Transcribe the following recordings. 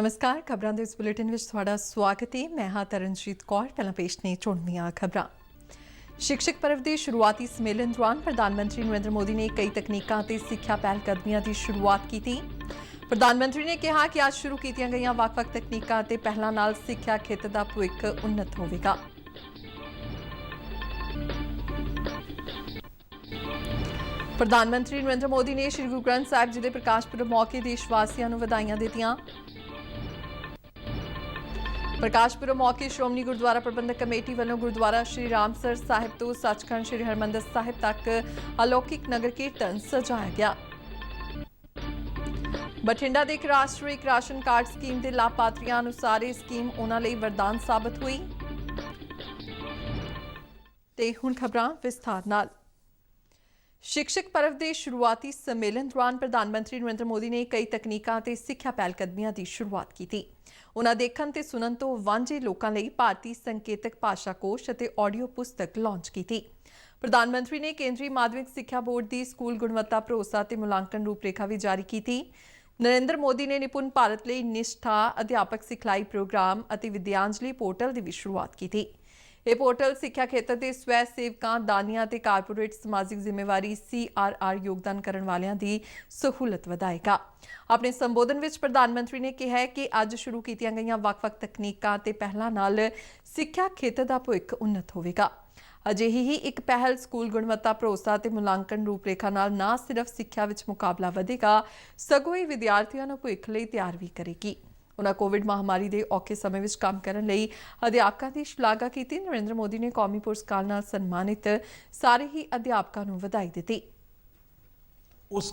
नमस्कार खबरों के इस बुलेटिन में ਤੁਹਾਡਾ स्वागत है। मैं हाँ तरनजीत कौर। पहला पेश ने चुनिया खबरां। शिक्षक पर्व के शुरुआती सम्मेलन दौरान प्रधानमंत्री नरेंद्र मोदी ने कई तकनीकों ते सिक्ख्या पहलकदमियां की शुरुआत की थी। प्रधानमंत्री ने कहा कि आज शुरू कीतियां गईयां ਵੱਖ-ਵੱਖ तकनीकों ते पहलों नाल सिक्ख्या खेत्र का भविख उन्नत होवेगा। प्रधानमंत्री नरेंद्र मोदी ने श्री गुरु ग्रंथ साहिब जी के प्रकाश पुरब मौके देशवासियों को बधाइयां दित्तियां। प्रकाश पुरब मौके श्रोमणी गुरुद्वारा प्रबंधक कमेटी वालों गुरुद्वारा श्री रामसर साहिब तो सचखंड श्री हरमंदिर साहिब तक अलौकिक नगर कीर्तन सजाया गया। बठिंडा के राष्ट्रीय राशन कार्ड स्कीम के लाभार्थियों अनुसार यह स्कीम उन्हां लई वरदान साबित हुई। ते हुण खबरां विस्तार नाल। शिक्षक पर्व के शुरुआती सम्मेलन दौरान प्रधानमंत्री नरेंद्र मोदी ने कई तकनीकों ते सिक्ख्या पहलकदमियां की शुरुआत की थी। उन्हां देखण ते सुनन तो वांझे लोकां लई भारतीय संकेतक भाषा कोश अते ऑडियो पुस्तक लॉन्च की थी। प्रधानमंत्री ने केंद्रीय माध्यमिक सिक्ख्या बोर्ड की स्कूल गुणवत्ता भरोसा ते मुलांकन रूपरेखा भी जारी की थी। नरेंद्र मोदी ने निपुण भारत लई निष्ठा अध्यापक सिखलाई प्रोग्राम अते विद्यांजलि पोर्टल की भी शुरुआत की थी। यह पोर्टल सिक्ख्या खेत्र के स्वै सेवकों दानियां ते कारपोरेट समाजिक जिम्मेवारी CRR योगदान करने वालियां दी सहूलत वधाएगा। अपने संबोधन में प्रधानमंत्री ने कहा है कि अज शुरू कीतियां गईयां ਵੱਖ-ਵੱਖ तकनीकों ते पहलों नाल सिक्ख्या खेत्र का भविख उन्नत होवेगा। अजिही ही एक पहल स्कूल गुणवत्ता भरोसा ते मुलांकन रूपरेखा नाल ना सिर्फ सिक्ख्या विच मुकाबला वधेगा सगों ही विद्यार्थियों नूं भविख लई तैयार भी करेगी। उन्होंने कोविड महामारी के औखे समय में काम करने लई अध्यापकों की शलाघा की। नरेंद्र मोदी ने कौमी पुरस्कार नाल सन्मानित सारे ही अध्यापकों को बधाई दी। उस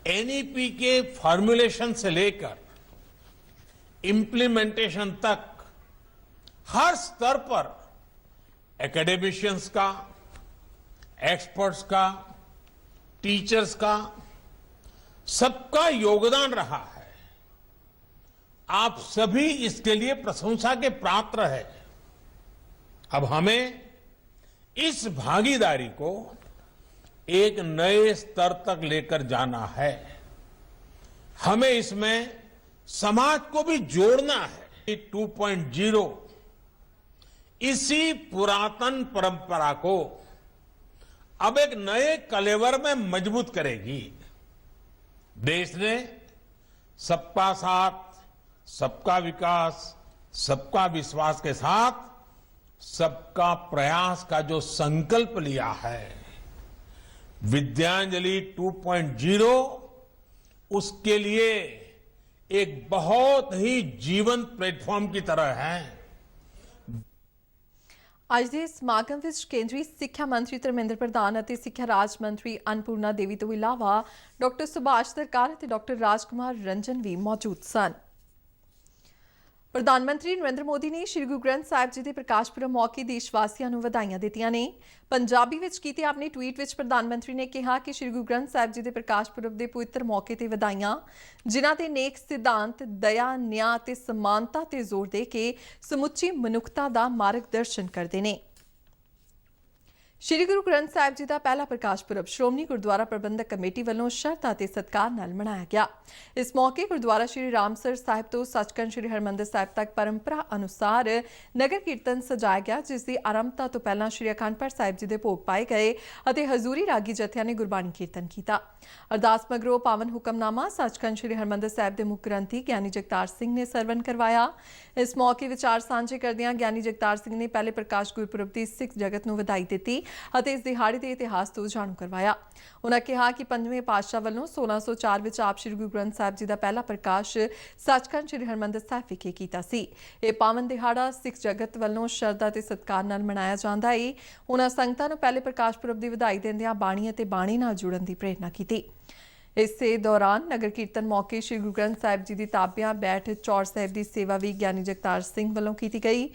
NEP के फॉर्मुलेशन से लेकर इम्प्लीमेंटेशन तक हर स्तर पर एकेडमिशियंस का, एक्सपर्ट्स का, टीचर्स का, सबका योगदान रहा है। आप सभी इसके लिए प्रशंसा के पात्र है। अब हमें इस भागीदारी को एक नए स्तर तक लेकर जाना है। हमें इसमें समाज को भी जोड़ना है। 2.0 इसी पुरातन परंपरा को अब एक नए कलेवर में मजबूत करेगी। देश ने सबका साथ, सबका विकास, सबका विश्वास के साथ सबका प्रयास का जो संकल्प लिया है, विद्यांजलि 2.0 उसके लिए एक बहुत ही जीवंत प्लेटफॉर्म की तरह है। ਅੱਜ ਦੇ ਸਮਾਗਮ ਵਿੱਚ ਕੇਂਦਰੀ ਸਿੱਖਿਆ ਮੰਤਰੀ ਧਰਮਿੰਦਰ ਪ੍ਰਧਾਨ ਅਤੇ ਸਿੱਖਿਆ ਰਾਜ ਮੰਤਰੀ ਅਨਪੂਰਨਾ ਦੇਵੀ ਤੋਂ ਇਲਾਵਾ ਡਾਕਟਰ ਸੁਭਾਸ਼ ਸਰਕਾਰ ਅਤੇ ਡਾਕਟਰ ਰਾਜਕੁਮਾਰ ਰੰਜਨ ਵੀ ਮੌਜੂਦ ਸਨ। प्रधानमंत्री नरेंद्र मोदी ने श्री गुरु ग्रंथ साहिब जी के प्रकाश पुरब मौके देशवासियों को बधाइयां दित्तियां ने। पंजाबी विच कीते अपने ट्वीट विच प्रधानमंत्री ने कहा कि श्री गुरु ग्रंथ साहिब जी के प्रकाश पुरब के पवित्र मौके ते बधाइयां जिन्हां ते नेक सिद्धांत दया न्याय ते समानता ते जोर दे के समुची मनुखता का मार्गदर्शन करते हैं। श्री गुरु ग्रंथ साहिब जी का पहला प्रकाश पुरब श्रोमणी गुरुद्वारा प्रबंधक कमेटी वालों शरधा ते सत्कार नाल मनाया गया। इस मौके गुरुद्वारा श्री रामसर साहिब तो सचखंड श्री हरमंदिर साहिब तक परंपरा अनुसार नगर कीर्तन सजाया गया, जिसकी आरंभता तो पहला श्री अखंड पाठ साहिब जी के भोग पाए गए और हजूरी रागी जत्थियां ने गुरबाणी कीर्तन किया। अरदास मगरों पावन हुक्मनामा सचखंड श्री हरमंदिर साहिब के मुख ग्रंथी ज्ञानी जगतार सिंह ने सरवण करवाया। इस मौके विचार साझे करदियां ज्ञानी जगतार सिंह ने पहले प्रकाश गुरपुरब की सिख जगत को बधाई दी ਅਤੇ इस दिहाड़े के इतिहास तो जाणू करवाया। उन्होंने कहा कि 5वें पातशाह वालों 1604 में आप श्री गुरु ग्रंथ साहिब जी का पहला प्रकाश सचखंड श्री हरमंदिर साहिब विखे कीता सी। यह पावन दिहाड़ा सिख जगत वालों शरधा ते सत्कार नाल मनाया जाता है। उन्होंने संगतां नूं पहले प्रकाश पुरब की बधाई दिंदियां बाणी अते बाणी नाल जुड़न की प्रेरणा की। इस दौरान नगर कीर्तन मौके श्री गुरु ग्रंथ साहिब जी की ताबियां बैठ चौर साहिब की सेवा भी ज्ञानी जगतार सिंह वालों की गई।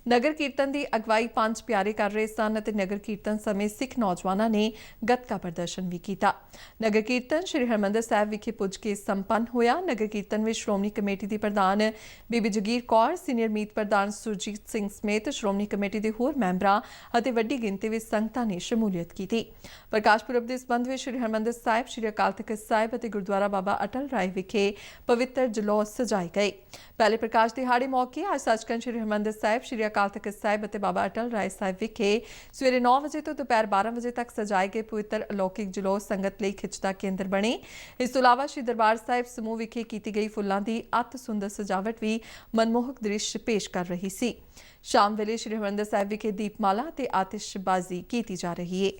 ਨਗਰ ਕੀਰਤਨ ਦੀ ਅਗਵਾਈ ਪੰਜ ਪਿਆਰੇ ਕਰ ਰਹੇ ਸਨ ਅਤੇ ਨਗਰ ਕੀਰਤਨ ਸਮੇਂ ਸਿੱਖ ਨੌਜਵਾਨਾਂ ਨੇ ਗੱਤਕਾ ਪ੍ਰਦਰਸ਼ਨ ਵੀ ਕੀਤਾ। ਨਗਰ ਕੀਰਤਨ ਸ਼੍ਰੀ ਹਰਿਮੰਦਰ ਸਾਹਿਬ ਵਿਖੇ ਪੁੱਜ ਕੇ ਸੰਪੰਨ ਹੋਇਆ। ਨਗਰ ਕੀਰਤਨ ਵਿੱਚ ਸ਼੍ਰੋਮਣੀ ਕਮੇਟੀ ਦੀ ਪ੍ਰਧਾਨ ਬੀਬੀ ਜਗੀਰ ਕੌਰ, ਸੀਨੀਅਰ ਮੀਤ ਪ੍ਰਧਾਨ ਸੁਰਜੀਤ ਸਿੰਘ ਸਮੇਤ ਸ਼੍ਰੋਮਣੀ ਕਮੇਟੀ ਦੇ ਹੋਰ ਮੈਂਬਰਾਂ ਅਤੇ ਵੱਡੀ ਗਿਣਤੀ ਵਿੱਚ ਸੰਗਤਾਂ ਨੇ ਸ਼ਮੂਲੀਅਤ ਕੀਤੀ। ਪ੍ਰਕਾਸ਼ ਪੁਰਬ ਦੇ ਸੰਬੰਧ ਵਿੱਚ ਸ਼੍ਰੀ ਹਰਿਮੰਦਰ ਸਾਹਿਬ, ਸ਼੍ਰੀ ਅਕਾਲ ਤਖ਼ਤ ਸਾਹਿਬ ਅਤੇ ਗੁਰਦੁਆਰਾ ਬਾਬਾ ਅਟਲ ਰਾਏ ਵਿਖੇ ਪਵਿੱਤਰ ਜਲੌਸ ਸਜਾਏ ਗਏ। ਪਹਿਲੇ ਪ੍ਰਕਾਸ਼ ਦਿਹਾੜੇ ਮੌਕੇ ਅੱਜ ਸੱਚਖੰਡ ਸ਼੍ਰੀ ਹਰਿਮੰਦਰ ਸਾਹਿਬ, ਸ਼੍ਰੀ ਅਕਾਲ ਤਖ਼ਤ ਸਾਹਿਬ ਅਤੇ ਬਾਬਾ ਅਟਲ ਰਾਏ ਸਾਹਿਬ ਵਿਖੇ ਸਵੇਰੇ 9 ਵਜੇ ਤੋਂ ਦੁਪਹਿਰ 12 ਵਜੇ ਤੱਕ ਸਜਾਏ ਗਏ ਪਵਿੱਤਰ ਅਲੌਕਿਕ ਜਲੌਸ ਸੰਗਤ ਲਈ ਖਿੱਚ ਦਾ ਕੇਂਦਰ ਬਣੇ। ਇਸ ਤੋਂ ਇਲਾਵਾ ਸ਼੍ਰੀ ਦਰਬਾਰ ਸਾਹਿਬ ਸਮੂਹ ਵਿਖੇ ਕੀਤੀ ਗਈ ਫੁੱਲਾਂ ਦੀ ਅਤ ਸੁੰਦਰ ਸਜਾਵਟ ਵੀ ਮਨਮੋਹਕ ਦ੍ਰਿਸ਼ ਪੇਸ਼ ਕਰ ਰਹੀ ਸੀ। ਸ਼ਾਮ ਵੇਲੇ ਸ਼੍ਰੀ ਹਰਿਮੰਦਰ ਸਾਹਿਬ ਵਿਖੇ ਦੀਪਮਾਲਾ ਤੇ ਆਤਿਸ਼ਬਾਜ਼ੀ ਕੀਤੀ ਜਾ ਰਹੀ ਹੈ।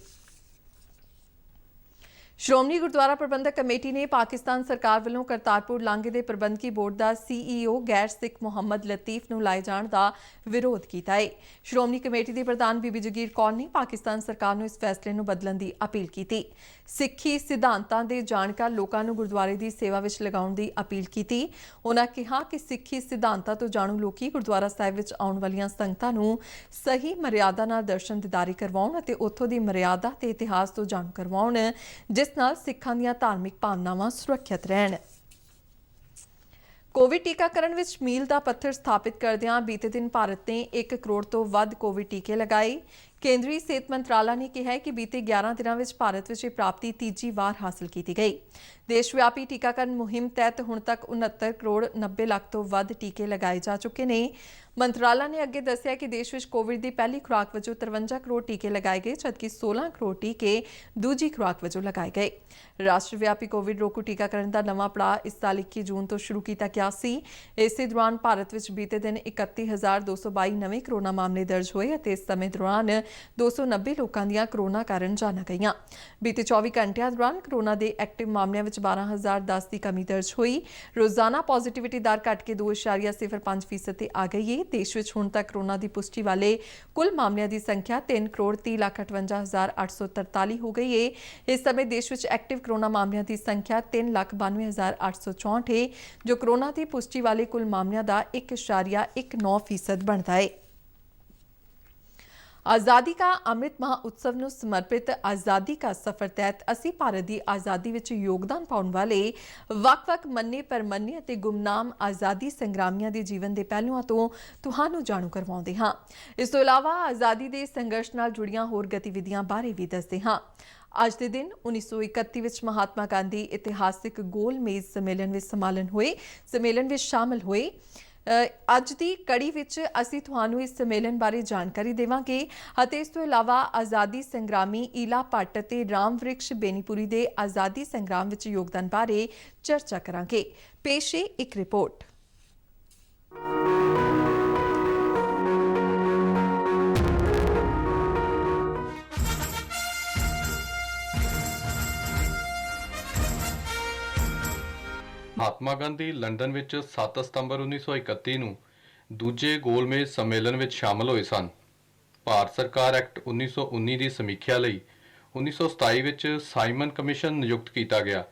ਸ਼੍ਰੋਮਣੀ ਗੁਰਦੁਆਰਾ ਪ੍ਰਬੰਧਕ ਕਮੇਟੀ ਨੇ ਪਾਕਿਸਤਾਨ ਸਰਕਾਰ ਵੱਲੋਂ ਕਰਤਾਰਪੁਰ ਲਾਂਘੇ ਦੇ ਪ੍ਰਬੰਧਕੀ ਬੋਰਡ ਦਾ CEO ਗੈਰ ਸਿੱਖ ਮੁਹੰਮਦ ਲਤੀਫ ਨੂੰ ਲਾਏ ਜਾਣ ਦਾ ਵਿਰੋਧ ਕੀਤਾ ਹੈ। ਸ਼੍ਰੋਮਣੀ ਕਮੇਟੀ ਦੀ ਪ੍ਰਧਾਨ ਬੀਬੀ ਜਗੀਰ ਕੌਰ ਨੇ ਪਾਕਿਸਤਾਨ ਸਰਕਾਰ ਨੂੰ ਇਸ ਫੈਸਲੇ ਨੂੰ ਬਦਲਣ ਦੀ ਅਪੀਲ ਕੀਤੀ। ਸਿੱਖੀ ਸਿਧਾਂਤਾਂ ਦੇ ਜਾਣਕਾਰ ਲੋਕਾਂ ਨੂੰ ਗੁਰਦੁਆਰੇ ਦੀ ਸੇਵਾ ਵਿੱਚ ਲਗਾਉਣ ਦੀ ਅਪੀਲ ਕੀਤੀ। ਉਨ੍ਹਾਂ ਕਿਹਾ ਕਿ ਸਿੱਖੀ ਸਿਧਾਂਤਾਂ ਤੋਂ ਜਾਣੂ ਲੋਕੀ ਗੁਰਦੁਆਰਾ ਸਾਹਿਬ ਵਿੱਚ ਆਉਣ ਵਾਲੀਆਂ ਸੰਗਤਾਂ ਨੂੰ ਸਹੀ ਮਰਿਆਦਾ ਨਾਲ ਦਰਸ਼ਨ ਦਿਦਾਰੇ ਕਰਵਾਉਣ ਅਤੇ ਉੱਥੋਂ ਦੀ ਮਰਿਆਦਾ ਤੇ ਇਤਿਹਾਸ ਤੋਂ ਜਾਣੂ ਕਰਵਾਉਣ, ਜਿਸ ਨਾਲ ਸਿੱਖਾਂ ਦੀਆਂ ਧਾਰਮਿਕ ਭਾਵਨਾਵਾਂ ਸੁਰੱਖਿਅਤ ਰਹਿਣ। ਕੋਵਿਡ ਟੀਕਾਕਰਨ ਵਿੱਚ ਮੀਲ ਦਾ ਪੱਥਰ ਸਥਾਪਿਤ ਕਰਦਿਆਂ ਬੀਤੇ ਦਿਨ ਭਾਰਤ ਨੇ 1 ਕਰੋੜ ਤੋਂ ਵੱਧ ਕੋਵਿਡ ਟੀਕੇ ਲਗਾਏ। ਕੇਂਦਰੀ ਸਿਹਤ ਮੰਤਰਾਲਾ ਨੇ ਕਿਹਾ ਹੈ ਕਿ ਬੀਤੇ 11 ਦਿਨਾਂ ਵਿੱਚ ਭਾਰਤ ਵਿੱਚ ਇਹ ਪ੍ਰਾਪਤੀ ਤੀਜੀ ਵਾਰ ਹਾਸਲ ਕੀਤੀ ਗਈ। ਦੇਸ਼ ਵਿਆਪੀ ਟੀਕਾਕਰਨ ਮੁਹਿੰਮ ਤਹਿਤ ਹੁਣ ਤੱਕ 69 ਕਰੋੜ 90 ਲੱਖ ਤੋਂ ਵੱਧ ਟੀਕੇ ਲਗਾਏ ਜਾ ਚੁੱਕੇ ਨੇ। ਮੰਤਰਾਲਾ ਨੇ ਅੱਗੇ ਦੱਸਿਆ ਕਿ ਦੇਸ਼ ਵਿੱਚ ਕੋਵਿਡ ਦੀ ਪਹਿਲੀ ਖੁਰਾਕ ਵਜੋਂ 53 ਕਰੋੜ ਟੀਕੇ ਲਗਾਏ ਗਏ, ਜਦਕਿ 16 ਕਰੋੜ ਟੀਕੇ ਦੂਜੀ ਖੁਰਾਕ ਵਜੋਂ ਲਗਾਏ ਗਏ। ਰਾਸ਼ਟਰ ਵਿਆਪੀ ਕੋਵਿਡ ਰੋਕੂ ਟੀਕਾਕਰਨ ਦਾ ਨਵਾਂ ਪੜਾਅ ਇਸ ਸਾਲ 21 ਜੂਨ ਤੋਂ ਸ਼ੁਰੂ ਕੀਤਾ ਗਿਆ ਸੀ। ਇਸੇ ਦੌਰਾਨ ਭਾਰਤ ਵਿੱਚ ਬੀਤੇ ਦਿਨ 31,222 ਨਵੇਂ ਕਰੋਨਾ ਮਾਮਲੇ ਦਰਜ ਹੋਏ ਅਤੇ ਇਸ ਸਮੇਂ ਦੌਰਾਨ 290 ਲੋਕਾਂ ਦੀਆਂ ਕਰੋਨਾ ਕਾਰਨ ਜਾਨਾਂ ਗਈਆਂ। ਬੀਤੇ 24 ਘੰਟਿਆਂ ਦੌਰਾਨ ਕਰੋਨਾ ਦੇ ਐਕਟਿਵ ਮਾਮਲਿਆਂ ਵਿੱਚ 12,010 ਦੀ ਕਮੀ ਦਰਜ ਹੋਈ। ਰੋਜ਼ਾਨਾ ਪੋਜ਼ਿਟਿਵਿਟੀ ਦਰ ਘਟ ਕੇ 2.05% ਤੇ ਆ ਗਈ ਹੈ। ਦੇਸ਼ ਵਿੱਚ ਹੁਣ ਤੱਕ ਕਰੋਨਾ ਦੀ ਪੁਸ਼ਟੀ ਵਾਲੇ ਕੁੱਲ ਮਾਮਲਿਆਂ ਦੀ ਸੰਖਿਆ 3,30,58,843 ਹੋ ਗਈ ਹੈ। ਇਸ ਸਮੇਂ ਦੇਸ਼ ਵਿੱਚ ਐਕਟਿਵ ਕਰੋਨਾ ਮਾਮਲਿਆਂ ਦੀ ਸੰਖਿਆ 3,92,864 ਹੈ, ਜੋ ਕਰੋਨਾ ਦੀ ਪੁਸ਼ਟੀ ਵਾਲੇ ਕੁੱਲ ਮਾਮਲਿਆਂ ਦਾ 1.19% ਬਣਦਾ ਹੈ। आज़ादी का अमृत महोत्सव ਨੂੰ ਸਮਰਪਿਤ आज़ादी का सफर तहत ਅਸੀਂ ਭਾਰਤ ਦੀ ਆਜ਼ਾਦੀ ਵਿੱਚ ਯੋਗਦਾਨ ਪਾਉਣ ਵਾਲੇ ਵੱਖ-ਵੱਖ ਮੰਨੇ ਪਰਮੰਨੇ ਅਤੇ ਗੁਮਨਾਮ ਆਜ਼ਾਦੀ ਸੰਗਰਾਮੀਆਂ ਦੇ ਜੀਵਨ ਦੇ ਪਹਿਲੂਆਂ ਤੋਂ ਤੁਹਾਨੂੰ ਜਾਣੂ ਕਰਵਾਉਂਦੇ ਹਾਂ। ਇਸ ਤੋਂ ਇਲਾਵਾ ਆਜ਼ਾਦੀ ਦੇ ਸੰਘਰਸ਼ ਨਾਲ ਜੁੜੀਆਂ ਹੋਰ ਗਤੀਵਿਧੀਆਂ ਬਾਰੇ ਵੀ ਦੱਸਦੇ ਹਾਂ। ਅੱਜ ਦੇ ਦਿਨ 1931 ਵਿੱਚ ਮਹਾਤਮਾ ਗਾਂਧੀ ਇਤਿਹਾਸਿਕ ਗੋਲ ਮੇਜ਼ ਸੰਮੇਲਨ ਵਿੱਚ ਸ਼ਾਮਲ ਹੋਏ। ਅੱਜ ਦੀ ਕੜੀ ਵਿੱਚ ਅਸੀਂ ਤੁਹਾਨੂੰ ਇਸ ਸੰਮੇਲਨ ਬਾਰੇ ਜਾਣਕਾਰੀ ਦੇਵਾਂਗੇ ਅਤੇ ਇਸ ਤੋਂ ਇਲਾਵਾ ਆਜ਼ਾਦੀ ਸੰਗਰਾਮੀ ਈਲਾ ਭੱਟ ਅਤੇ ਰਾਮ ਵ੍ਰਿਕਸ਼ ਬੇਨੀਪੁਰੀ ਦੇ ਆਜ਼ਾਦੀ ਸੰਗਰਾਮ ਵਿੱਚ ਯੋਗਦਾਨ ਬਾਰੇ ਚਰਚਾ ਕਰਾਂਗੇ। ਪੇਸ਼ ਹੈ ਇੱਕ ਰਿਪੋਰਟ। ਮਹਾਤਮਾ ਗਾਂਧੀ ਲੰਡਨ ਵਿੱਚ 7 ਸਤੰਬਰ 1931 ਨੂੰ ਦੂਜੇ ਗੋਲਮੇਜ਼ ਸੰਮੇਲਨ ਵਿੱਚ ਸ਼ਾਮਲ ਹੋਏ ਸਨ। ਭਾਰਤ ਸਰਕਾਰ ਐਕਟ 1919 ਦੀ ਸਮੀਖਿਆ ਲਈ 1927 ਵਿੱਚ ਸਾਈਮਨ ਕਮਿਸ਼ਨ ਨਿਯੁਕਤ ਕੀਤਾ ਗਿਆ।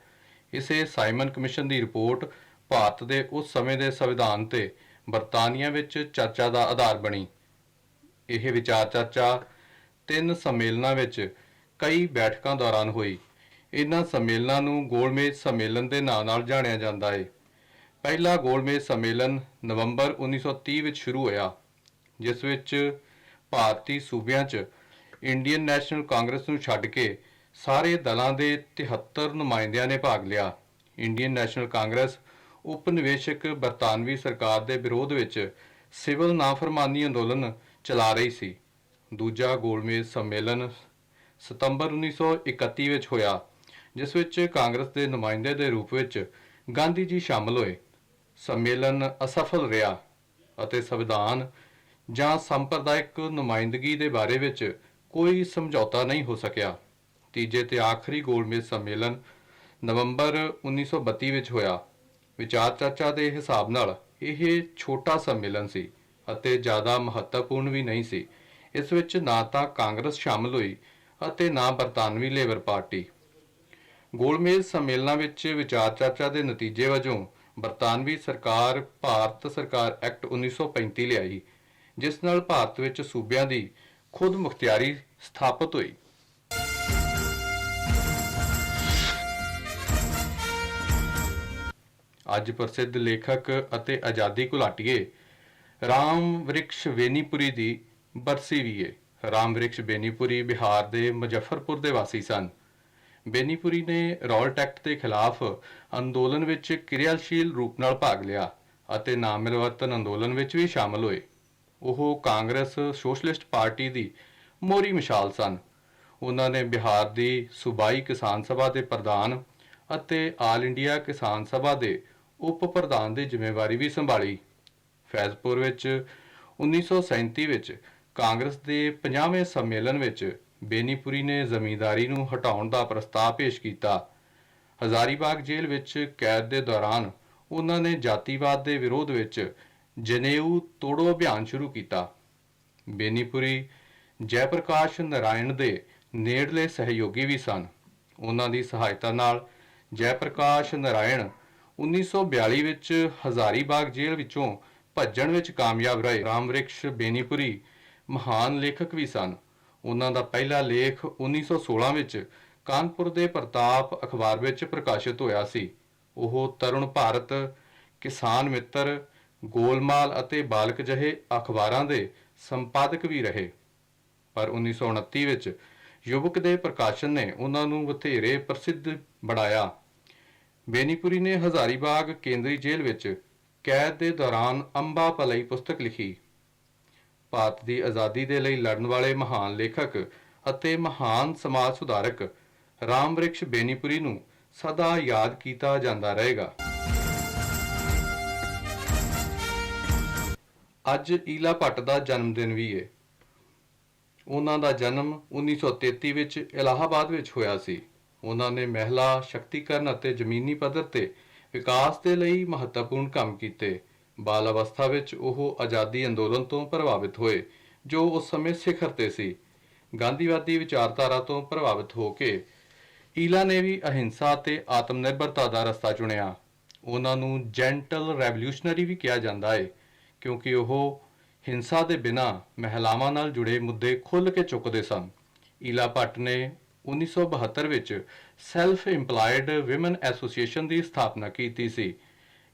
ਇਸੇ ਸਾਈਮਨ ਕਮਿਸ਼ਨ ਦੀ ਰਿਪੋਰਟ ਭਾਰਤ ਦੇ ਉਸ ਸਮੇਂ ਦੇ ਸੰਵਿਧਾਨ ਤੇ ਬਰਤਾਨੀਆ ਵਿੱਚ ਚਰਚਾ ਦਾ ਆਧਾਰ ਬਣੀ। ਇਹ ਵਿਚਾਰ ਚਰਚਾ 3 ਸੰਮੇਲਨਾਂ ਵਿੱਚ ਕਈ ਬੈਠਕਾਂ ਦੌਰਾਨ ਹੋਈ। ਇਹਨਾਂ ਸੰਮੇਲਨਾਂ ਨੂੰ ਗੋਲਮੇਜ਼ ਸੰਮੇਲਨ ਦੇ ਨਾਂ ਨਾਲ ਜਾਣਿਆ ਜਾਂਦਾ ਹੈ। ਪਹਿਲਾ ਗੋਲਮੇਜ਼ ਸੰਮੇਲਨ ਨਵੰਬਰ 1930 ਵਿੱਚ ਸ਼ੁਰੂ ਹੋਇਆ, ਜਿਸ ਵਿੱਚ ਭਾਰਤੀ ਸੂਬਿਆਂ 'ਚ ਇੰਡੀਅਨ ਨੈਸ਼ਨਲ ਕਾਂਗਰਸ ਨੂੰ ਛੱਡ ਕੇ ਸਾਰੇ ਦਲਾਂ ਦੇ 73 ਨੁਮਾਇੰਦਿਆਂ ਨੇ ਭਾਗ ਲਿਆ। ਇੰਡੀਅਨ ਨੈਸ਼ਨਲ ਕਾਂਗਰਸ ਉਪਨਿਵੇਸ਼ਕ ਬਰਤਾਨਵੀ ਸਰਕਾਰ ਦੇ ਵਿਰੋਧ ਵਿੱਚ ਸਿਵਲ ਨਾਫਰਮਾਨੀ ਅੰਦੋਲਨ ਚਲਾ ਰਹੀ ਸੀ। ਦੂਜਾ ਗੋਲਮੇਜ਼ ਸੰਮੇਲਨ ਸਤੰਬਰ 1931 ਵਿੱਚ ਹੋਇਆ, ਜਿਸ ਵਿੱਚ ਕਾਂਗਰਸ ਦੇ ਨੁਮਾਇੰਦੇ ਦੇ ਰੂਪ ਵਿੱਚ ਗਾਂਧੀ ਜੀ ਸ਼ਾਮਲ ਹੋਏ। ਸੰਮੇਲਨ ਅਸਫਲ ਰਿਹਾ ਅਤੇ ਸੰਵਿਧਾਨ ਜਾਂ ਸੰਪਰਦਾਇਕ ਨੁਮਾਇੰਦਗੀ ਦੇ ਬਾਰੇ ਵਿੱਚ ਕੋਈ ਸਮਝੌਤਾ ਨਹੀਂ ਹੋ ਸਕਿਆ। ਤੀਜੇ ਤੇ ਆਖਰੀ ਗੋਲਮੇਜ਼ ਸੰਮੇਲਨ ਨਵੰਬਰ 1932 ਵਿੱਚ ਹੋਇਆ। ਵਿਚਾਰ ਚਰਚਾ ਦੇ ਹਿਸਾਬ ਨਾਲ ਇਹ ਛੋਟਾ ਸੰਮੇਲਨ ਸੀ ਅਤੇ ਜ਼ਿਆਦਾ ਮਹੱਤਵਪੂਰਨ ਵੀ ਨਹੀਂ ਸੀ। ਇਸ ਵਿੱਚ ਨਾ ਤਾਂ ਕਾਂਗਰਸ ਸ਼ਾਮਲ ਹੋਈ ਅਤੇ ਨਾ ਬਰਤਾਨਵੀ ਲੇਬਰ ਪਾਰਟੀ। ਗੋਲਮੇਜ਼ ਸੰਮੇਲਨਾਂ ਵਿੱਚ ਵਿਚਾਰ ਚਰਚਾ ਦੇ ਨਤੀਜੇ ਵਜੋਂ ਬਰਤਾਨਵੀ ਸਰਕਾਰ ਭਾਰਤ ਸਰਕਾਰ ਐਕਟ 1935 ਲਿਆਈ, ਜਿਸ ਨਾਲ ਭਾਰਤ ਵਿੱਚ ਸੂਬਿਆਂ ਦੀ ਖੁਦ ਮੁਖਤਿਆਰੀ ਸਥਾਪਿਤ ਹੋਈ। ਅੱਜ ਪ੍ਰਸਿੱਧ ਲੇਖਕ ਅਤੇ ਆਜ਼ਾਦੀ ਘੁਲਾਟੀਏ ਰਾਮ ਵ੍ਰਿਕਸ਼ ਬੇਨੀਪੁਰੀ ਦੀ ਬਰਸੀ ਵੀ ਹੈ। ਰਾਮ ਵ੍ਰਿਕਸ਼ ਬੇਨੀਪੁਰੀ ਬਿਹਾਰ ਦੇ ਮੁਜ਼ੱਫਰਪੁਰ ਦੇ ਵਾਸੀ ਸਨ। ਬੇਨੀਪੁਰੀ ਨੇ ਰੌਲਟ ਐਕਟ ਦੇ ਖਿਲਾਫ ਅੰਦੋਲਨ ਵਿੱਚ ਕਿਰਿਆਸ਼ੀਲ ਰੂਪ ਨਾਲ ਭਾਗ ਲਿਆ ਅਤੇ ਨਾਮ ਮਿਲਵਰਤਨ ਅੰਦੋਲਨ ਵਿੱਚ ਵੀ ਸ਼ਾਮਲ ਹੋਏ। ਉਹ ਕਾਂਗਰਸ ਸੋਸ਼ਲਿਸਟ ਪਾਰਟੀ ਦੀ ਮੋਹਰੀ ਮਿਸਾਲ ਸਨ। ਉਹਨਾਂ ਨੇ ਬਿਹਾਰ ਦੀ ਸੂਬਾਈ ਕਿਸਾਨ ਸਭਾ ਦੇ ਪ੍ਰਧਾਨ ਅਤੇ ਆਲ ਇੰਡੀਆ ਕਿਸਾਨ ਸਭਾ ਦੇ ਉਪ ਪ੍ਰਧਾਨ ਦੀ ਜ਼ਿੰਮੇਵਾਰੀ ਵੀ ਸੰਭਾਲੀ। ਫੈਜ਼ਪੁਰ ਵਿੱਚ 1937 ਵਿੱਚ ਕਾਂਗਰਸ ਦੇ 50ਵੇਂ ਸੰਮੇਲਨ ਵਿੱਚ ਬੇਨੀਪੁਰੀ ਨੇ ਜ਼ਮੀਂਦਾਰੀ ਨੂੰ ਹਟਾਉਣ ਦਾ ਪ੍ਰਸਤਾਵ ਪੇਸ਼ ਕੀਤਾ। ਹਜ਼ਾਰੀਬਾਗ ਜੇਲ੍ਹ ਵਿੱਚ ਕੈਦ ਦੇ ਦੌਰਾਨ ਉਹਨਾਂ ਨੇ ਜਾਤੀਵਾਦ ਦੇ ਵਿਰੋਧ ਵਿੱਚ ਜਨੇਊ ਤੋੜੋ ਅਭਿਆਨ ਸ਼ੁਰੂ ਕੀਤਾ। ਬੇਨੀਪੁਰੀ ਜੈ ਪ੍ਰਕਾਸ਼ ਨਾਰਾਇਣ ਦੇ ਨੇੜਲੇ ਸਹਿਯੋਗੀ ਵੀ ਸਨ। ਉਹਨਾਂ ਦੀ ਸਹਾਇਤਾ ਨਾਲ ਜੈ ਪ੍ਰਕਾਸ਼ ਨਾਰਾਇਣ 1942 ਵਿੱਚ ਹਜ਼ਾਰੀਬਾਗ ਜੇਲ੍ਹ ਵਿੱਚੋਂ ਭੱਜਣ ਵਿੱਚ ਕਾਮਯਾਬ ਰਹੇ। ਰਾਮ ਵ੍ਰਿਕਸ਼ ਬੇਨੀਪੁਰੀ ਮਹਾਨ ਲੇਖਕ ਵੀ ਸਨ। ਉਹਨਾਂ ਦਾ ਪਹਿਲਾ ਲੇਖ 1916 ਵਿੱਚ ਕਾਨਪੁਰ ਦੇ ਪ੍ਰਤਾਪ ਅਖਬਾਰ ਵਿੱਚ ਪ੍ਰਕਾਸ਼ਿਤ ਹੋਇਆ ਸੀ। ਉਹ ਤਰੁਣ ਭਾਰਤ, ਕਿਸਾਨ ਮਿੱਤਰ, ਗੋਲਮਾਲ ਅਤੇ ਬਾਲਕ ਜਿਹੇ ਅਖਬਾਰਾਂ ਦੇ ਸੰਪਾਦਕ ਵੀ ਰਹੇ। ਪਰ 1929 ਵਿੱਚ ਯੁਵਕ ਦੇ ਪ੍ਰਕਾਸ਼ਨ ਨੇ ਉਹਨਾਂ ਨੂੰ ਬਥੇਰੇ ਪ੍ਰਸਿੱਧ ਬਣਾਇਆ। ਬੇਨੀਪੁਰੀ ਨੇ ਹਜ਼ਾਰੀਬਾਗ ਕੇਂਦਰੀ ਜੇਲ੍ਹ ਵਿੱਚ ਕੈਦ ਦੇ ਦੌਰਾਨ ਅੰਬਾ ਪਲਈ ਪੁਸਤਕ ਲਿਖੀ। ਭਾਰਤ ਦੀ ਆਜ਼ਾਦੀ ਦੇ ਲਈ ਲੜਨ ਵਾਲੇ ਮਹਾਨ ਲੇਖਕ ਅਤੇ ਮਹਾਨ ਸਮਾਜ ਸੁਧਾਰਕ ਰਾਮ ਵ੍ਰਿਕਸ਼ ਬੇਨੀਪੁਰੀ ਨੂੰ ਸਦਾ ਯਾਦ ਕੀਤਾ ਜਾਂਦਾ ਰਹੇਗਾ। ਅੱਜ ਈਲਾ ਭੱਟ ਦਾ ਜਨਮ ਦਿਨ ਵੀ ਹੈ। ਉਹਨਾਂ ਦਾ ਜਨਮ 1933 ਵਿੱਚ ਇਲਾਹਾਬਾਦ ਵਿੱਚ ਹੋਇਆ ਸੀ। ਉਹਨਾਂ ਨੇ ਮਹਿਲਾ ਸ਼ਕਤੀਕਰਨ ਅਤੇ ਜ਼ਮੀਨੀ ਪੱਧਰ ਤੇ ਵਿਕਾਸ ਦੇ ਲਈ ਮਹੱਤਵਪੂਰਨ ਕੰਮ ਕੀਤੇ। ਬਾਲ ਅਵਸਥਾ ਵਿੱਚ ਉਹ ਆਜ਼ਾਦੀ ਅੰਦੋਲਨ ਤੋਂ ਪ੍ਰਭਾਵਿਤ ਹੋਏ ਜੋ ਉਸ ਸਮੇਂ ਸਿਖਰ ਤੇ ਸੀ। ਗਾਂਧੀਵਾਦੀ ਵਿਚਾਰਧਾਰਾ ਤੋਂ ਪ੍ਰਭਾਵਿਤ ਹੋ ਕੇ ਈਲਾ ਨੇ ਵੀ ਅਹਿੰਸਾ ਅਤੇ ਆਤਮ ਨਿਰਭਰਤਾ ਦਾ ਰਸਤਾ ਚੁਣਿਆ। ਉਹਨਾਂ ਨੂੰ ਜੈਂਟਲ ਰੈਵੋਲੂਸ਼ਨਰੀ ਵੀ ਕਿਹਾ ਜਾਂਦਾ ਹੈ ਕਿਉਂਕਿ ਉਹ ਹਿੰਸਾ ਦੇ ਬਿਨਾਂ ਮਹਿਲਾਵਾਂ ਨਾਲ ਜੁੜੇ ਮੁੱਦੇ ਖੁੱਲ੍ਹ ਕੇ ਚੁੱਕਦੇ ਸਨ। ਈਲਾ ਭੱਟ ਨੇ 1972 ਵਿੱਚ ਸੈਲਫ ਇੰਪਲਾਇਡ ਵਿਮਨ ਐਸੋਸੀਏਸ਼ਨ ਦੀ ਸਥਾਪਨਾ ਕੀਤੀ ਸੀ।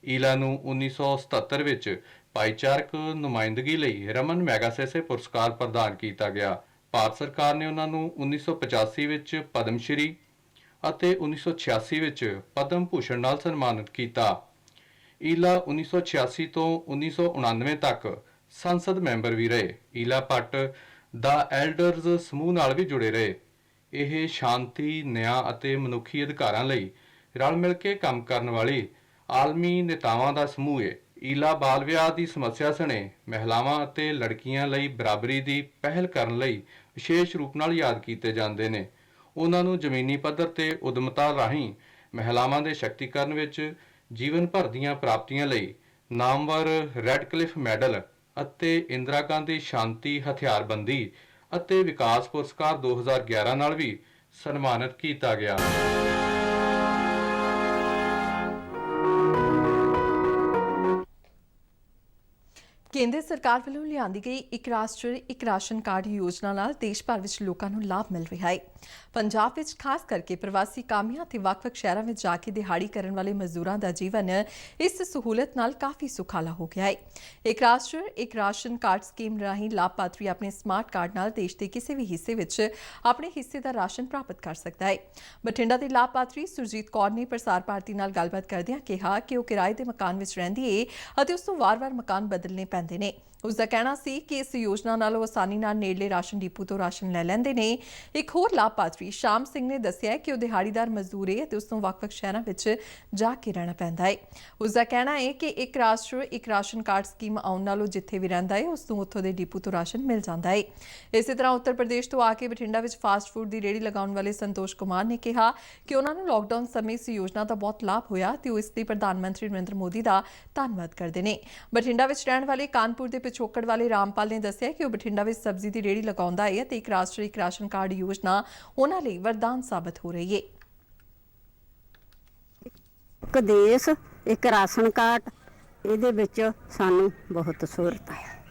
ਈਲਾ ਨੂੰ 1977 ਵਿੱਚ ਭਾਈਚਾਰਕ ਨੁਮਾਇੰਦਗੀ ਲਈ ਰਮਨ ਮੈਗਸੇਸੇ ਪੁਰਸਕਾਰ ਪ੍ਰਦਾਨ ਕੀਤਾ ਗਿਆ। ਭਾਰਤ ਸਰਕਾਰ ਨੇ ਉਹਨਾਂ ਨੂੰ 1985 ਵਿੱਚ ਪਦਮ ਸ਼੍ਰੀ ਅਤੇ 1986 ਵਿੱਚ ਪਦਮ ਭੂਸ਼ਣ ਨਾਲ ਸਨਮਾਨਿਤ ਕੀਤਾ। ਈਲਾ 1986 ਤੋਂ 1999 ਤੱਕ ਸੰਸਦ ਮੈਂਬਰ ਵੀ ਰਹੇ। ਈਲਾ ਭੱਟ ਦਾ ਐਲਡਰਜ਼ ਸਮੂਹ ਨਾਲ ਵੀ ਜੁੜੇ ਰਹੇ। ਇਹ ਸ਼ਾਂਤੀ, ਨਿਆਂ ਅਤੇ ਮਨੁੱਖੀ ਅਧਿਕਾਰਾਂ ਲਈ ਰਲ ਮਿਲ ਕੇ ਕੰਮ ਕਰਨ ਵਾਲੀ ਆਲਮੀ ਨੇਤਾਵਾਂ ਦਾ ਸਮੂਹ ਹੈ। ਈਲਾ ਬਾਲ ਵਿਆਹ ਦੀ ਸਮੱਸਿਆ ਸਣੇ ਮਹਿਲਾਵਾਂ ਅਤੇ ਲੜਕੀਆਂ ਲਈ ਬਰਾਬਰੀ ਦੀ ਪਹਿਲ ਕਰਨ ਲਈ ਵਿਸ਼ੇਸ਼ ਰੂਪ ਨਾਲ ਯਾਦ ਕੀਤੇ ਜਾਂਦੇ ਨੇ। ਉਹਨਾਂ ਨੂੰ ਜ਼ਮੀਨੀ ਪੱਧਰ ਤੇ ਉਦਮਤਾ ਰਾਹੀਂ ਮਹਿਲਾਵਾਂ ਦੇ ਸ਼ਕਤੀਕਰਨ ਵਿੱਚ ਜੀਵਨ ਭਰ ਦੀਆਂ ਪ੍ਰਾਪਤੀਆਂ ਲਈ ਨਾਮਵਰ ਰੈੱਡ ਕਲਿਫ ਮੈਡਲ ਅਤੇ ਇੰਦਰਾ ਗਾਂਧੀ ਸ਼ਾਂਤੀ ਹਥਿਆਰਬੰਦੀ ਅਤੇ ਵਿਕਾਸ ਪੁਰਸਕਾਰ 2011 ਨਾਲ ਵੀ ਸਨਮਾਨਿਤ ਕੀਤਾ ਗਿਆ। ਕੇਂਦਰ ਸਰਕਾਰ ਵੱਲੋਂ ਲਿਆਂਦੀ ਗਈ ਇੱਕ ਰਾਸ਼ਟਰ ਇੱਕ ਰਾਸ਼ਨ ਕਾਰਡ ਯੋਜਨਾ ਨਾਲ ਦੇਸ਼ ਭਰ ਵਿੱਚ ਲੋਕਾਂ ਨੂੰ ਲਾਭ ਮਿਲ ਰਿਹਾ ਹੈ। ਪੰਜਾਬ ਵਿੱਚ ਖਾਸ ਕਰਕੇ ਪ੍ਰਵਾਸੀ ਕਾਮਿਆਂ ਅਤੇ ਵੱਖ-ਵੱਖ ਸ਼ਹਿਰਾਂ ਵਿੱਚ ਜਾ ਕੇ ਦਿਹਾੜੀ ਕਰਨ ਵਾਲੇ ਮਜ਼ਦੂਰਾਂ ਦਾ ਜੀਵਨ ਇਸ ਸਹੂਲਤ ਨਾਲ ਕਾਫੀ ਸੁਖਾਲਾ ਹੋ ਗਿਆ ਹੈ। ਇੱਕ ਰਾਸ਼ਟਰ ਇੱਕ ਰਾਸ਼ਨ ਕਾਰਡ ਸਕੀਮ ਰਾਹੀਂ ਲਾਭਪਾਤਰੀ ਆਪਣੇ ਸਮਾਰਟ ਕਾਰਡ ਨਾਲ ਦੇਸ਼ ਦੇ ਕਿਸੇ ਵੀ ਹਿੱਸੇ ਵਿੱਚ ਆਪਣੇ ਹਿੱਸੇ ਦਾ ਰਾਸ਼ਨ ਪ੍ਰਾਪਤ ਕਰ ਸਕਦਾ ਹੈ। ਬਠਿੰਡਾ ਦੇ ਲਾਭਪਾਤਰੀ ਸੁਰਜੀਤ ਕੌਰ ਨੇ ਪ੍ਰਸਾਰ ਭਾਰਤੀ ਨਾਲ ਗੱਲਬਾਤ ਕਰਦਿਆਂ ਕਿਹਾ ਕਿ ਉਹ ਕਿਰਾਏ ਦੇ ਮਕਾਨ ਵਿੱਚ ਰਹਿੰਦੀ ਹੈ ਅਤੇ ਉਸ ਤੋਂ ਵਾਰ-ਵਾਰ ਮਕਾਨ ਬਦਲਣੇ ਪੈਂਦੇ ਨੇ। ਉਸ ਦਾ ਕਹਿਣਾ ਸੀ ਕਿ ਇਸ ਯੋਜਨਾ ਨਾਲ ਉਹ ਆਸਾਨੀ ਨਾਲ ਨੇੜਲੇ ਰਾਸ਼ਨ ਡਿਪੂ ਤੋਂ ਰਾਸ਼ਨ ਲੈ ਲੈਂਦੇ ਨੇ। ਇੱਕ ਹੋਰ ਲਾਭਪਾਤਰੀ ਸ਼ਾਮ ਸਿੰਘ ਨੇ ਦੱਸਿਆ ਕਿ ਉਹ ਦਿਹਾੜੀਦਾਰ ਮਜ਼ਦੂਰ ਹੈ ਅਤੇ ਉਸ ਨੂੰ ਵੱਖ-ਵੱਖ ਸ਼ਹਿਰਾਂ ਵਿੱਚ ਜਾ ਕੇ ਰਹਿਣਾ ਪੈਂਦਾ ਹੈ। ਉਸ ਦਾ ਕਹਿਣਾ ਹੈ ਕਿ ਇੱਕ ਰਾਸ਼ਟਰ ਇੱਕ ਰਾਸ਼ਨ ਕਾਰਡ ਸਕੀਮ ਆਉਣ ਨਾਲੋਂ ਜਿੱਥੇ ਵੀ ਰਹਿੰਦਾ ਹੈ ਉਸ ਨੂੰ ਉੱਥੋਂ ਦੇ ਡਿਪੂ ਤੋਂ ਰਾਸ਼ਨ ਮਿਲ ਜਾਂਦਾ ਹੈ। ਇਸੇ ਤਰ੍ਹਾਂ ਉੱਤਰ ਪ੍ਰਦੇਸ਼ ਤੋਂ ਆ ਕੇ ਬਠਿੰਡਾ ਵਿੱਚ ਫਾਸਟ ਫੂਡ ਦੀ ਰੇਹੜੀ ਲਗਾਉਣ ਵਾਲੇ ਸੰਤੋਸ਼ ਕੁਮਾਰ ਨੇ ਕਿਹਾ ਕਿ ਉਹਨਾਂ ਨੂੰ ਲਾਕਡਾਊਨ ਸਮੇਂ ਇਸ ਯੋਜਨਾ ਦਾ ਬਹੁਤ ਲਾਭ ਹੋਇਆ ਤੇ ਉਹ ਇਸ ਲਈ ਪ੍ਰਧਾਨ ਮੰਤਰੀ ਨਰਿੰਦਰ ਮੋਦੀ ਦਾ ਧੰਨਵਾਦ ਕਰਦੇ ਨੇ। ਬਠਿੰਡਾ ਵਿੱਚ ਰਹਿਣ ਵਾਲੇ ਕਾਨਪੁਰ ਦੇ ਪਿਛੋਕੜ ਵਾਲੇ ਰਾਮਪਾਲ ਨੇ ਦੱਸਿਆ ਕਿ ਉਹ ਬਠਿੰਡਾ ਵਿੱਚ ਸਬਜ਼ੀ ਦੀ ਰੇਹੜੀ ਲਗਾਉਂਦਾ ਹੈ ਤੇ ਇੱਕ ਰਾਸ਼ਟਰ ਇੱਕ ਰਾਸ਼ਨ ਕਾਰਡ ਯੋਜਨਾ ਉਹਨਾਂ ਲਈ ਵਰਦਾਨ ਸਾਬਤ ਹੋ ਰਹੀ ਹੈ। ਇੱਕ ਦੇਸ਼ ਇੱਕ ਰਾਸ਼ਨ ਕਾਰਡ, ਇਹਦੇ ਵਿੱਚ ਸਾਨੂੰ ਬਹੁਤ ਸਹੂਲਤ ਹੈ।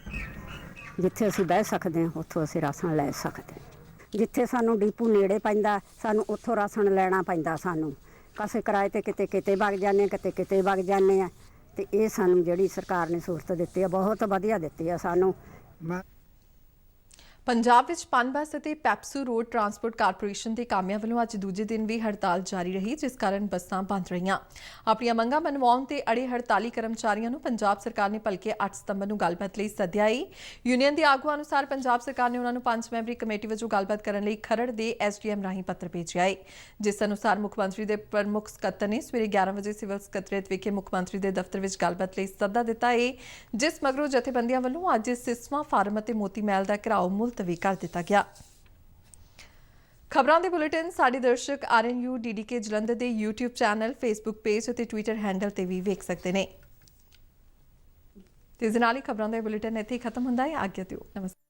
ਜਿੱਥੇ ਅਸੀਂ ਬਹਿ ਸਕਦੇ ਹਾਂ ਉੱਥੋਂ ਅਸੀਂ ਰਾਸ਼ਨ ਲੈ ਸਕਦੇ ਹਾਂ। ਜਿੱਥੇ ਸਾਨੂੰ ਡੀਪੂ ਨੇੜੇ ਪੈਂਦਾ ਸਾਨੂੰ ਉੱਥੋਂ ਰਾਸ਼ਨ ਲੈਣਾ ਪੈਂਦਾ। ਸਾਨੂੰ ਕਾਸੇ ਕਿਰਾਏ ਤੇ ਕਿਤੇ ਵਗ ਜਾਂਦੇ ਕਿਤੇ ਵਗ ਜਾਂਦੇ ਆ। ਤੇ ਇਹ ਸਾਨੂੰ ਜਿਹੜੀ ਸਰਕਾਰ ਨੇ ਸਹੂਲਤ ਦਿੱਤੀ ਆ ਬਹੁਤ ਵਧੀਆ ਦਿੱਤੀ ਆ ਸਾਨੂੰ। ਪੰਜਾਬ ਵਿੱਚ ਪਨਬਸ ਅਤੇ ਪੈਪਸੂ ਰੋਡ ਟਰਾਂਸਪੋਰਟ ਕਾਰਪੋਰੇਸ਼ਨ ਦੇ ਕਾਮਿਆਂ ਵੱਲੋਂ ਅੱਜ ਦੂਜੇ ਦਿਨ ਵੀ ਹੜਤਾਲ ਜਾਰੀ ਰਹੀ, ਜਿਸ ਕਾਰਨ ਬੱਸਾਂ ਬੰਦ ਰਹੀਆਂ। ਆਪਣੀਆਂ ਮੰਗਾਂ ਮਨਵਾਉਣ ਤੇ ਅੜੇ ਹੜਤਾਲੀ ਕਰਮਚਾਰੀਆਂ ਨੂੰ ਪੰਜਾਬ ਸਰਕਾਰ ਨੇ ਭਲਕੇ 8 ਸਤੰਬਰ ਨੂੰ ਗੱਲਬਾਤ ਲਈ ਸੱਦਿਆ ਹੈ। ਯੂਨੀਅਨ ਦੇ ਆਗੂਆਂ ਅਨੁਸਾਰ ਪੰਜਾਬ ਸਰਕਾਰ ਨੇ ਉਹਨਾਂ ਨੂੰ 5 ਮੈਂਬਰੀ ਕਮੇਟੀ ਵਜੋਂ ਗੱਲਬਾਤ ਕਰਨ ਲਈ ਖਰੜ ਦੇ ਐਸਡੀਐਮ ਰਾਹੀਂ ਪੱਤਰ ਭੇਜਿਆ ਹੈ, ਜਿਸ ਅਨੁਸਾਰ ਮੁੱਖ ਮੰਤਰੀ ਦੇ ਪ੍ਰਮੁੱਖ ਸਕੱਤਰ ਨੇ ਸਵੇਰੇ 11 ਵਜੇ ਸਿਵਲ ਸਕੱਤਰੇਤ ਵਿਖੇ ਮੁੱਖ ਮੰਤਰੀ ਦੇ ਦਫ਼ਤਰ ਵਿੱਚ ਗੱਲਬਾਤ ਲਈ ਸੱਦਾ ਦਿੱਤਾ ਹੈ, ਜਿਸ ਮਗਰੋਂ ਜਥੇਬੰਦੀਆਂ ਵੱਲੋਂ ਅੱਜ ਸਿਸਵਾ ਫਾਰਮ ਅਤੇ ਮੋਤੀ ਮਹਿਲ ਦਾ ਘਿਰਾਓ ਮੁਲਤਵੀ ਕਰ ਦਿੱਤਾ ਗਿਆ। ਖਬਰਾਂ ਦੇ ਬੁਲੇਟਿਨ ਸਾਡੇ ਦਰਸ਼ਕ RNU DDK ਜਲੰਧਰ ਦੇ YouTube ਚੈਨਲ, Facebook ਪੇਜ ਅਤੇ Twitter ਹੈਂਡਲ ਤੇ ਵੀ ਵੇਖ ਸਕਦੇ ਨੇ। ਤੇ ਇਸ ਨਾਲ ਹੀ ਖਬਰਾਂ ਦਾ ਬੁਲੇਟਿਨ ਇੱਥੇ ਹੀ ਖਤਮ ਹੁੰਦਾ ਹੈ। ਆਗਿਆ ਦਿਓ। ਨਮਸਕਾਰ।